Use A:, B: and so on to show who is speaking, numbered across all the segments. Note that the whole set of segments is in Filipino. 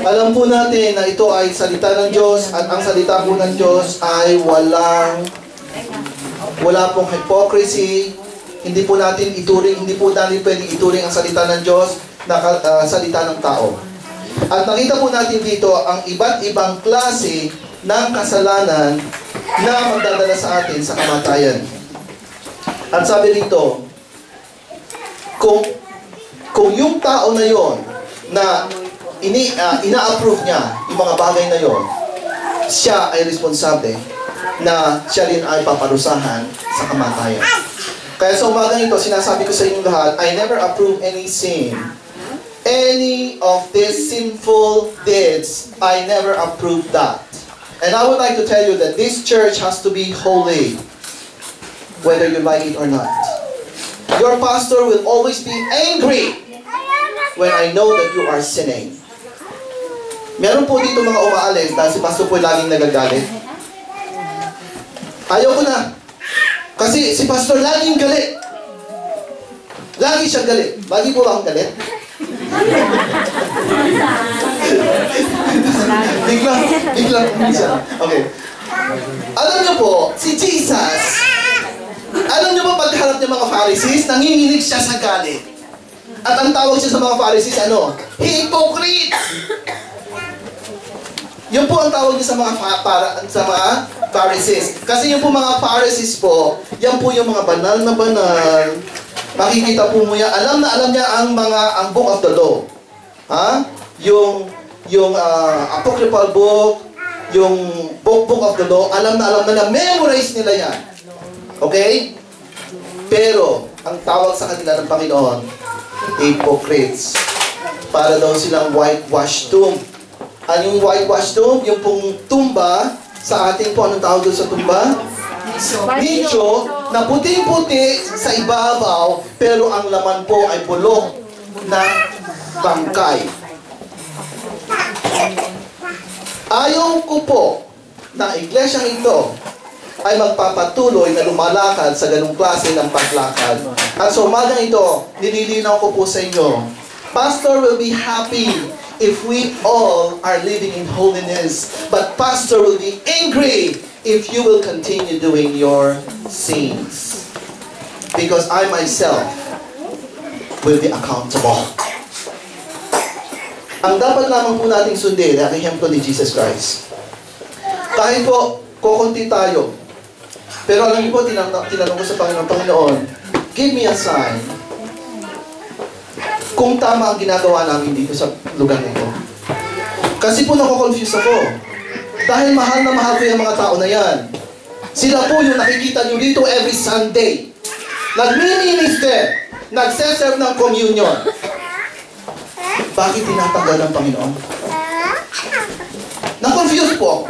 A: Alam po natin na ito ay salita ng Diyos at ang salita po ng Diyos ay wala pong hypocrisy. Hindi po natin pwedeng ituring ang salita ng Diyos na salita ng tao. At nakita po natin dito ang iba't ibang klase ng kasalanan na magdadala sa atin sa kamatayan. At sabi rito, kung yung tao na yon na ina-approve niya yung mga bagay na yon, siya ay responsable na siya rin ay paparusahan sa kamatayan. Kaya sa umagang ito, sinasabi ko sa inyong lahat, I never approve any sin. Any of these sinful deeds, I never approve that. And I would like to tell you that this church has to be holy, whether you like it or not. Your pastor will always be angry when I know that you are sinning. Meron po dito mga umaalis dahil si pastor po laging nagagalit. Ayaw ko na. Kasi si pastor laging galit. Lagi siyang galit. Lagi po ba akong galit? Biglang siya. Okay. Alam niyo po, si Jesus, alam niyo ba pagharap niya mga Pharisees, nanginginig siya sa galit. At ang tawag siya sa mga Pharisees, ano? Hypocrite! Yun po ang tawag niya sa mga Pharisees. Kasi yung po mga Pharisees po, yan po yung mga banal na banal. Makikita po mo yan. Alam niya ang book of the law. Ha? Yung apocryphal book, yung book of the law, alam na memorize nila yan. Okay? Pero, ang tawag sa kanila ng Panginoon, hypocrites. Para daw silang whitewashed tomb. Ano yung whitewashed tomb? Yung pong tumba, sa atin po, anong tawag doon sa tumba? Nicho, na puting-puti sa ibabaw, pero ang laman po ay bulok na bangkay. Ayaw ko po na iglesyang ito ay magpapatuloy na lumalakad sa ganung klase ng paglakad. At sa umagang ito, nililinaw ko po sa inyo, Pastor will be happy if we all are living in holiness. But Pastor will be angry if you will continue doing your sins. Because I myself will be accountable. Ang dapat lamang po nating sundin ay ang ehemplo ni Jesus Christ. Kahit po, kukunti tayo. Pero alam niyo po, tinanong ko sa Panginoon, give me a sign kung tama ang ginagawa namin dito sa lugar nito. Kasi po nako-confuse ako. Dahil mahal na mahal ko yung mga tao na yan. Sila po yung nakikita nyo dito every Sunday. Nagmi-minister, nagseserve ng communion. Bakit tinatanggal ng Panginoon? Na-confuse po ako.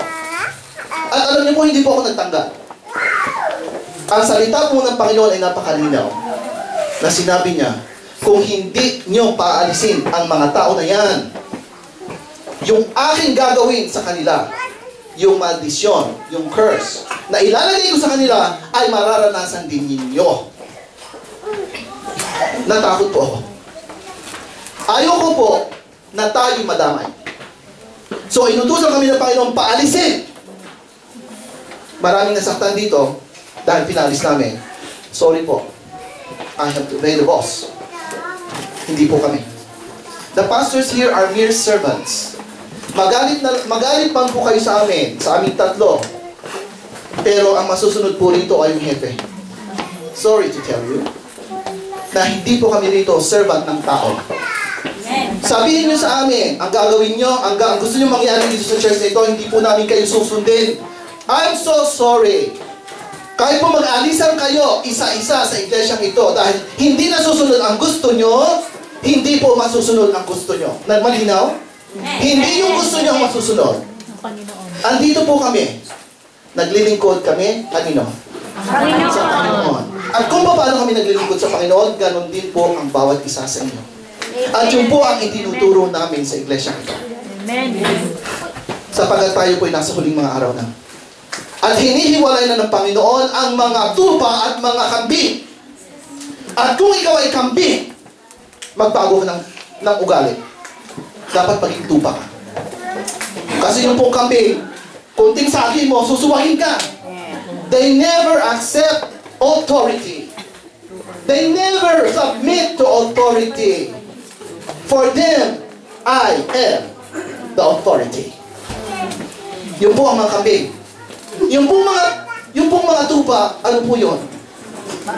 A: At alam niyo po, hindi po ako nagtanggal. Ang salita po ng Panginoon ay napakalinaw. Na sinabi niya, kung hindi nyo paalisin ang mga tao na yan, yung aking gagawin sa kanila, yung maldisyon, yung curse, na ilalagay ko sa kanila, ay mararanasan din ninyo. Natakot po ako. Ayoko po na tayo madamay. So, inutusan kami ng Panginoon paalisin. Maraming nasaktan dito dahil pinalis namin. Sorry po. I have to obey the boss. Hindi po kami. The pastors here are mere servants. Magalit man po kayo sa aming tatlo. Pero ang masusunod po rito ay yung hepe. Sorry to tell you na hindi po kami rito servant ng tao. Sabihin nyo sa amin, ang gagawin nyo, ang gusto nyo mangyari dito sa church na ito, hindi po namin kayo susundin. I'm so sorry. Kahit po mag-alisan kayo isa-isa sa iglesyang ito dahil hindi nasusunod ang gusto nyo, hindi po masusunod ang gusto nyo. Malinaw? Hindi yung gusto nyo ang masusunod. Andito po kami. Naglilingkod kami. Kanino? Sa Panginoon. At kung paano kami naglilingkod sa Panginoon, ganon din po ang bawat isa sa inyo. At yun po ang itinuturo namin sa iglesyang ito. Sapagat tayo po ay nasa huling mga araw na. At hinihiwalay na ng Panginoon ang mga tupa at mga kambing. At kung ikaw ay kambing, magbago ka ng ugali. Dapat maging tupa ka. Kasi yung pong kambing, kunting sagi mo, susuwahin ka. They never accept authority. They never submit to authority. For them, I am the authority. Yung po ang mga kambing. Yung pong mga tupa, ano po yun?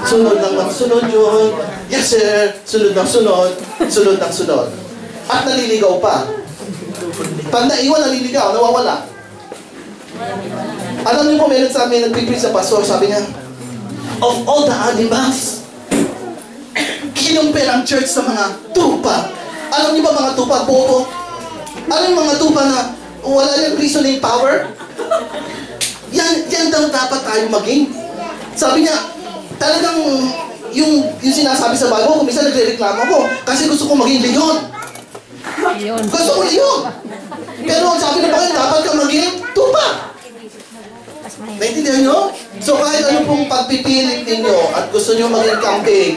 A: Sunod ng sunod yun. Yes sir, sunod ng sunod. Sunod ng sunod. At naliligaw pa. Pag naiwan, naliligaw, nawawala. Alam niyo po, meron sa amin, nagpiprit sa pastor, sabi niya, of all the animals, kinumpir ang church sa mga tupa. Alam niyo ba mga tupa, bobo? Alam niyo mga tupa na wala yung reasoning power? Yan daw dapat tayo maging. Sabi niya, talagang yung sinasabi sa Bible, kung minsan nagre-reklamo ko, kasi gusto ko maging leon. Gusto ko leon. Pero sabi na bakit dapat ka maging tupa. Naintindihan nyo? So kahit ano pong pagpipilit ninyo at gusto nyo maging kambing,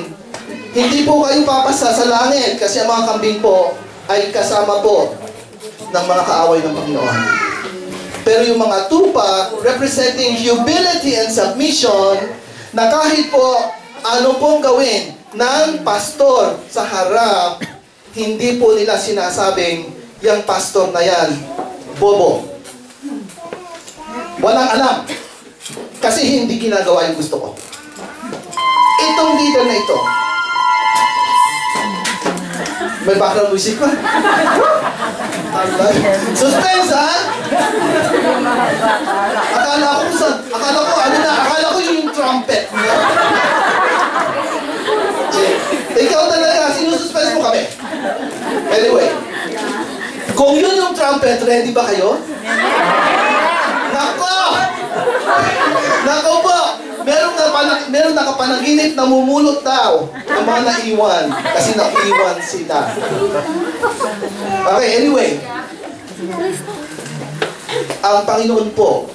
A: hindi po kayo papasa sa langit kasi ang mga kambing po ay kasama po ng mga kaaway ng Panginoon. Pero yung mga tupa, representing humility and submission, na kahit po ano pong gawin ng pastor sa harap, hindi po nila sinasabing, yung pastor na yan, bobo. Walang alam. Kasi hindi ginagawa yung gusto ko. Itong leader na ito, may background music pa. Suspense, ha? Akala ko yung trumpet. Ikaw talaga, sinususpense mo kami. Anyway, kung yun yung trumpet, ready ba kayo? Nako! Nako po! Meron nakapanaginip na mumulot daw ng mga naiwan kasi naiwan sila. Okay, anyway. Ang Panginoon po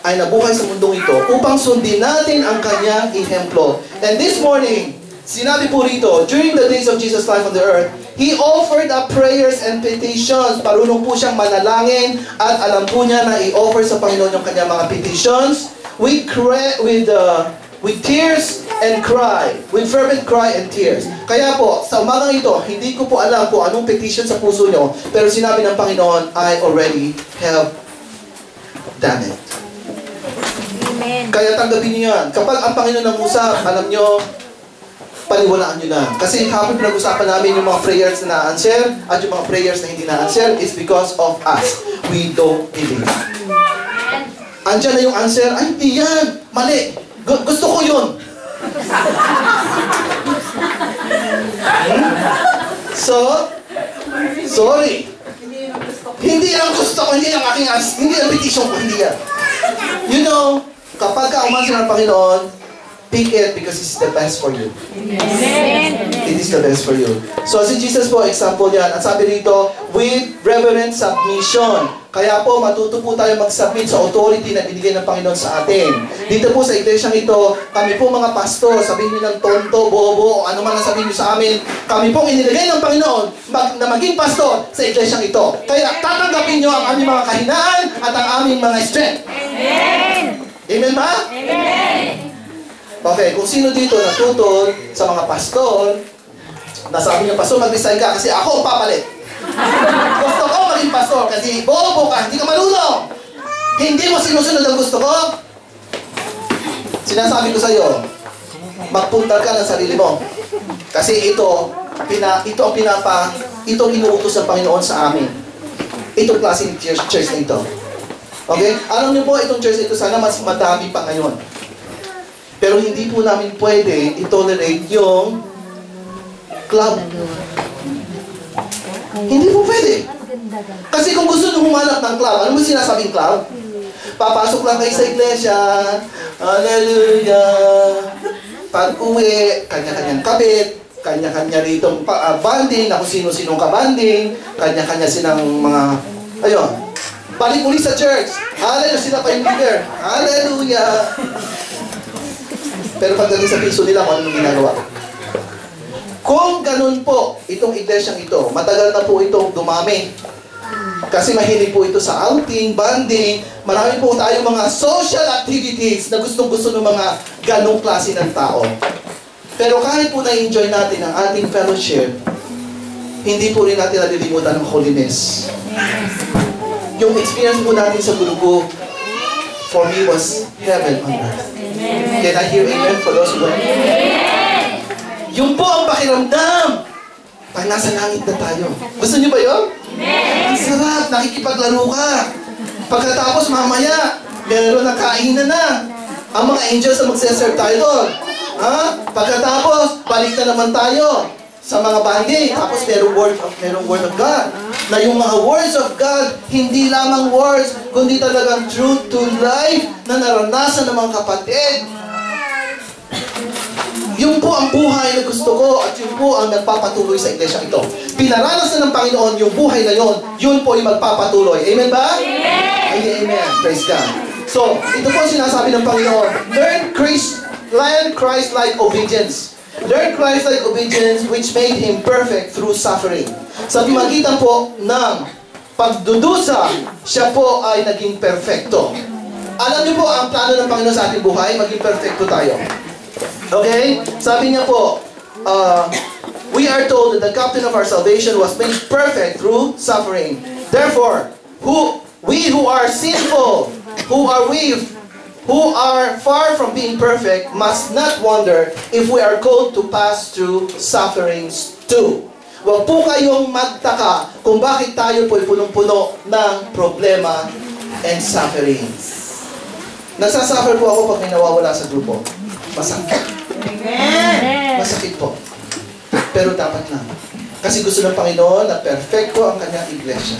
A: ay nabuhay sa mundong ito upang sundin natin ang kanyang ehemplo. And this morning, sinabi po rito, during the days of Jesus' life on the earth, He offered up prayers and petitions. Marunong po siyang manalangin at alam po niya na i-offer sa Panginoon yung kanyang mga petitions with tears and cry, with fervent cry and tears. Kaya po, sa umagang ito, hindi ko po alam kung anong petition sa puso nyo, pero sinabi ng Panginoon, I already have done it. Amen. Kaya tanggapin niyo yan. Kapag ang Panginoon ang usap, alam nyo, paniwalaan nyo lang. Kasi kapag pinag-usapan namin yung mga prayers na na-answer at yung mga prayers na hindi na-answer, it's because of us. We don't believe. Andiyan na yung answer, ay hindi yan, mali. Gusto ko yun. So, sorry. Hindi ang gusto ko, hindi ang aking hindi ang petition ko, hindi yan. You know, kapag ka umanswer ng Panginoon, pick it because it's the best for you. Amen. It is the best for you. So si Jesus po, example yan. At sabi rito, with reverent submission. Kaya po, matuto po tayo mag-submit sa authority na binigay ng Panginoon sa atin. Dito po sa iglesyang ito, kami po mga pastor, sabihin nyo ng tonto, bobo, o ano man ang sabihin nyo sa amin, kami pong inilagay ng Panginoon na maging pastor sa iglesyang ito. Kaya tatanggapin nyo ang aming mga kahinaan at ang aming mga strength. Amen! Amen ba? Amen! Okay, kung sino dito natutol sa mga pastor, nasabi niyo, pastor, mag-resign ka kasi ako ang papalit. Gusto ko maging pastor kasi bobo ka, hindi ka marunong. Hindi mo sinusunod ang gusto ko. Sinasabi ko sa iyo, magpuntal ka ng sarili mo. Kasi ito ang inuutos ng Panginoon sa amin. Itong klaseng church na ito. Okay? Alam niyo po, itong church na ito, sana mas madami pa ngayon. Pero hindi po namin pwede i-tolerate yung club. Hindi po pwede. Kasi kung gusto nyo humanap ng club, ano mo sinasabing club? Papasok lang kayo sa iglesia, hallelujah. Pag-uwi, kanya-kanyang kabit, kanya-kanya rito banding, na kung sino-sinong kabanding, kanya-kanya silang mga, ayun. Balik uli sa church, hallelujah, sila pa yung leader, hallelujah. Pero pagdating sa piso nila, kung anong ginagawa. Kung ganun po, itong iglesyang ito, matagal na po itong dumami. Kasi mahilig po ito sa outing, bonding. Marami po tayong mga social activities na gustong-gusto ng mga ganong klase ng tao. Pero kahit po na-enjoy natin ang ating fellowship, hindi po rin natin nalilimutan ng holiness. Yung experience po natin sa Gulugo, for me was heaven on earth. Can I hear amen for those who went? Yung po ang pakiramdam pag nasa langit na tayo. Gusto niyo ba yun? Ang sarap, nakikipaglaro ka. Pagkatapos mamaya, meron ng kainan na. Ang mga angels na magseserve tayo doon. Ha? Pagkatapos, balik na naman tayo sa mga bandi. Tapos merong word of God. Na yung mga words of God, hindi lamang words, kundi talagang truth to life na naranasan ng mga kapatid. Yung po ang buhay na gusto ko at yung po ang nagpapatuloy sa iglesia ito. Pinaranasan ng Panginoon yung buhay na yon, yun po yung magpapatuloy. Amen ba? Amen! Amen. Praise God. So, ito po sinasabi ng Panginoon, learn Christ-like obedience. Learn Christ-like obedience which made Him perfect through suffering. Sa pamagitan po ng pagdudusa, siya po ay naging perfecto. Alam niyo po, ang plano ng Panginoon sa ating buhay, maging perfecto tayo. Okay? Sabi niya po, we are told that the captain of our salvation was made perfect through suffering. Therefore, we who are sinful, who are far from being perfect, must not wonder if we are called to pass through sufferings too. Huwag po kayong magtaka kung bakit tayo po'y punong-puno ng problema and sufferings. Nasasuffer po ako pag may nawawala sa grupo. Masakit. Masakit po. Pero dapat lang. Kasi gusto ng Panginoon na perfecto ang kanyang iglesia.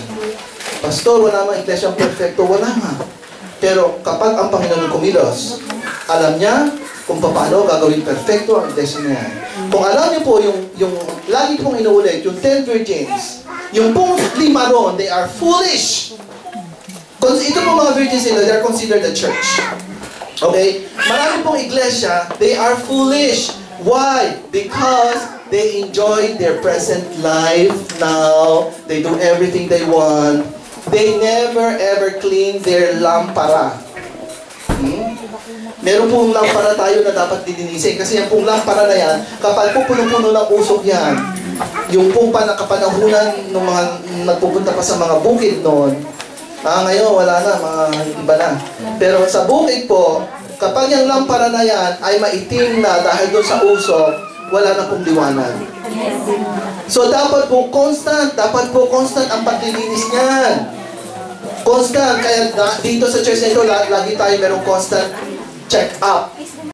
A: Pastor, wala mang iglesia ang perfecto. Wala nga. Pero kapag ang Panginoon kumilos, alam niya kung paano gagawin perfecto ang iglesia niya. Kung alam niyo po yung lagi kong inuulit, yung 10 virgins, yung pong 5 ron, they are foolish. Ito pong mga virgins nila, they are considered the church. Okay? Marami pong iglesia, they are foolish. Why? Because they enjoy their present life now. They do everything they want. They never ever clean their lampara. Meron pong lampara tayo na dapat dilinisin. Kasi yung pong lampara na yan, kapag po puno-puno ng usok yan, yung pong kapanahunan ng mga nagpupunta pa sa mga bukid noon, ngayon wala na, mga iba na. Pero sa bukid po, kapag yung lampara na yan ay maitim na dahil doon sa usok, wala na pong liwanag. So dapat po constant ang paglilinis niyan. Constant, kaya dito sa church na ito, lagi tayo merong constant check-up.